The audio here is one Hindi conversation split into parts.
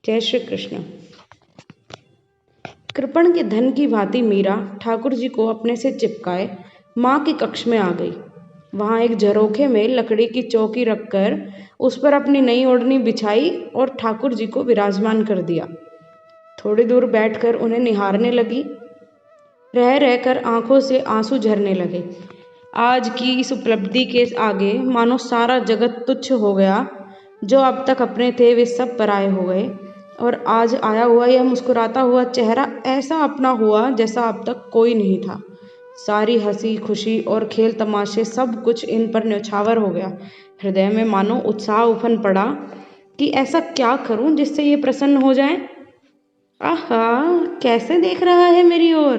जय श्री कृष्ण। कृपण के धन की भांति मीरा ठाकुर जी को अपने से चिपकाए माँ के कक्ष में आ गई। वहाँ एक झरोखे में लकड़ी की चौकी रखकर उस पर अपनी नई ओढ़नी बिछाई और ठाकुर जी को विराजमान कर दिया। थोड़ी दूर बैठकर उन्हें निहारने लगी। रह रहकर आंखों से आंसू झरने लगे। आज की इस उपलब्धि के आगे मानो सारा जगत तुच्छ हो गया। जो अब तक अपने थे वे सब पराये हो गए और आज आया हुआ यह मुस्कुराता हुआ चेहरा ऐसा अपना हुआ जैसा अब तक कोई नहीं था। सारी हंसी खुशी और खेल तमाशे सब कुछ इन पर न्यौछावर हो गया। हृदय में मानो उत्साह उफन पड़ा कि ऐसा क्या करूं जिससे ये प्रसन्न हो जाए। आहा, कैसे देख रहा है मेरी ओर।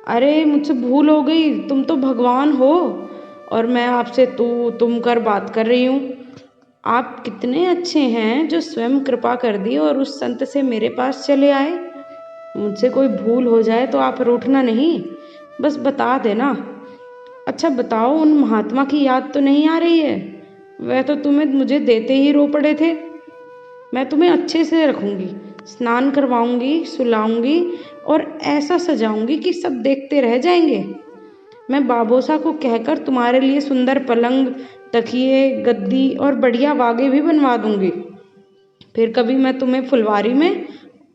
अरे मुझसे भूल हो गई, तुम तो भगवान हो और मैं आपसे तू तुम कर बात कर रही हूँ। आप कितने अच्छे हैं जो स्वयं कृपा कर दी और उस संत से मेरे पास चले आए। मुझसे कोई भूल हो जाए तो आप रूठना नहीं, बस बता देना। अच्छा बताओ, उन महात्मा की याद तो नहीं आ रही है? वह तो तुम्हें मुझे देते ही रो पड़े थे। मैं तुम्हें अच्छे से रखूंगी, स्नान करवाऊंगी, सुलाऊंगी और ऐसा सजाऊंगी कि सब देखते रह जाएंगे। मैं बाबोसा को कहकर तुम्हारे लिए सुंदर पलंग, तकिए, गद्दी और बढ़िया वागे भी बनवा दूंगी। फिर कभी मैं तुम्हें फुलवारी में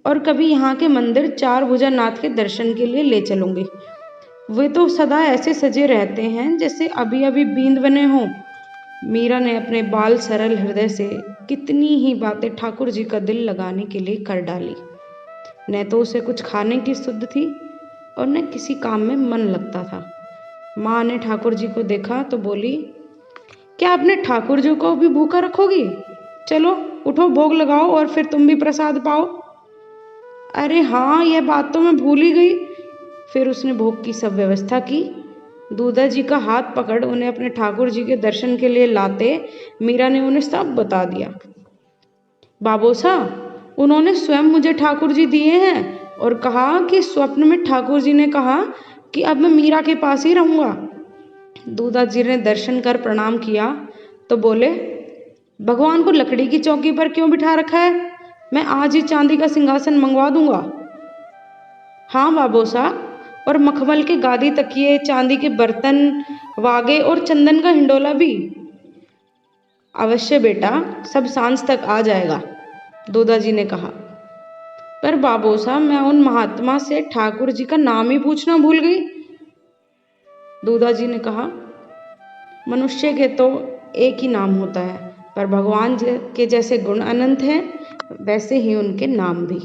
और कभी यहाँ के मंदिर चार भुजा नाथ के दर्शन के लिए ले चलूंगी। वे तो सदा ऐसे सजे रहते हैं जैसे अभी अभी बींद बने हों। मीरा ने अपने बाल सरल हृदय से कितनी ही बातें ठाकुर जी का दिल लगाने के लिए कर डाली। न तो उसे कुछ खाने की सुध थी और न किसी काम में मन लगता था। माँ ने ठाकुर जी को देखा तो बोली, क्या अपने ठाकुर जी को भी भूखा रखोगी? चलो उठो, भोग लगाओ और फिर तुम भी प्रसाद पाओ। अरे हाँ, यह बात तो मैं भूल ही गई। फिर उसने भोग की सब व्यवस्था की। दूधा जी का हाथ पकड़ उन्हें अपने ठाकुर जी के दर्शन के लिए लाते मीरा ने उन्हें सब बता दिया। बाबोसा, उन्होंने स्वयं मुझे ठाकुर जी दिए हैं और कहा कि स्वप्न में ठाकुर जी ने कहा कि अब मैं मीरा के पास ही रहूंगा। दूधा जी ने दर्शन कर प्रणाम किया तो बोले, भगवान को लकड़ी की चौकी पर क्यों बिठा रखा है? मैं आज ही चांदी का सिंहासन मंगवा दूंगा। हाँ बाबोसा, और मखमल के गादी तकिए, चांदी के बर्तन, वागे और चंदन का हिंडोला भी। अवश्य बेटा, सब सांझ तक आ जाएगा, दूधा जी ने कहा। पर बाबोसा, मैं उन महात्मा से ठाकुर जी का नाम ही पूछना भूल गई। दूधा जी ने कहा, मनुष्य के तो एक ही नाम होता है, पर भगवान के जैसे गुण अनंत हैं, वैसे ही उनके नाम भी।